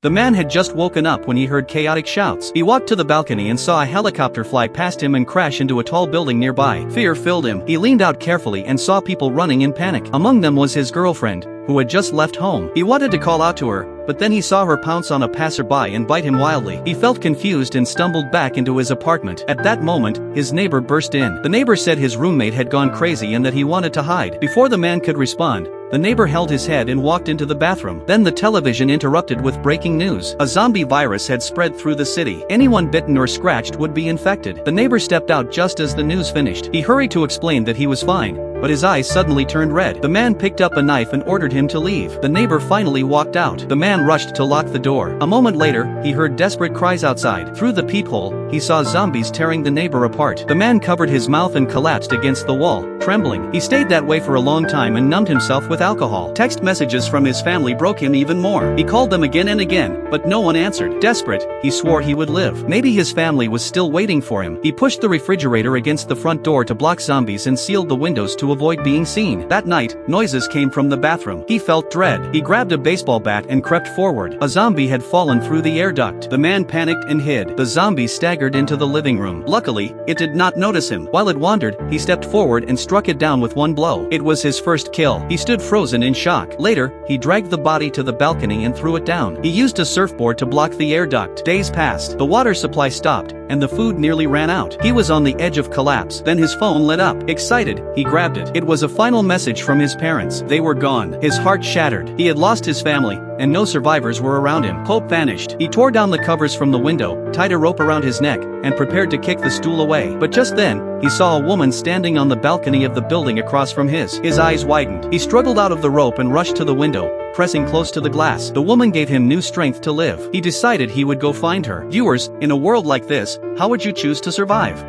The man had just woken up when he heard chaotic shouts. He walked to the balcony and saw a helicopter fly past him and crash into a tall building nearby. Fear filled him. He leaned out carefully and saw people running in panic. Among them was his girlfriend, who had just left home. He wanted to call out to her, but then he saw her pounce on a passerby and bite him wildly. He felt confused and stumbled back into his apartment. At that moment, his neighbor burst in. The neighbor said his roommate had gone crazy and that he wanted to hide. Before the man could respond, the neighbor held his head and walked into the bathroom. Then the television interrupted with breaking news. A zombie virus had spread through the city. Anyone bitten or scratched would be infected. The neighbor stepped out just as the news finished. He hurried to explain that he was fine, but his eyes suddenly turned red. The man picked up a knife and ordered him to leave. The neighbor finally walked out. The man rushed to lock the door. A moment later, he heard desperate cries outside. Through the peephole, he saw zombies tearing the neighbor apart. The man covered his mouth and collapsed against the wall, trembling. He stayed that way for a long time and numbed himself with alcohol. Text messages from his family broke him even more. He called them again and again, but no one answered. Desperate, he swore he would live. Maybe his family was still waiting for him. He pushed the refrigerator against the front door to block zombies and sealed the windows to avoid being seen. That night, noises came from the bathroom. He felt dread. He grabbed a baseball bat and crept forward. A zombie had fallen through the air duct. The man panicked and hid. The zombie staggered into the living room. Luckily, it did not notice him. While it wandered, he stepped forward and struck it down with one blow. It was his first kill. He stood frozen in shock. Later, he dragged the body to the balcony and threw it down. He used a surfboard to block the air duct. Days passed. The water supply stopped, and the food nearly ran out. He was on the edge of collapse. Then his phone lit up. Excited, he grabbed it. It was a final message from his parents. They were gone. His heart shattered. He had lost his family, and no survivors were around him. Hope vanished. He tore down the covers from the window, tied a rope around his neck, and prepared to kick the stool away. But just then, he saw a woman standing on the balcony of the building across from his. His eyes widened. He struggled out of the rope and rushed to the window, pressing close to the glass. The woman gave him new strength to live. He decided he would go find her. Viewers, in a world like this, how would you choose to survive?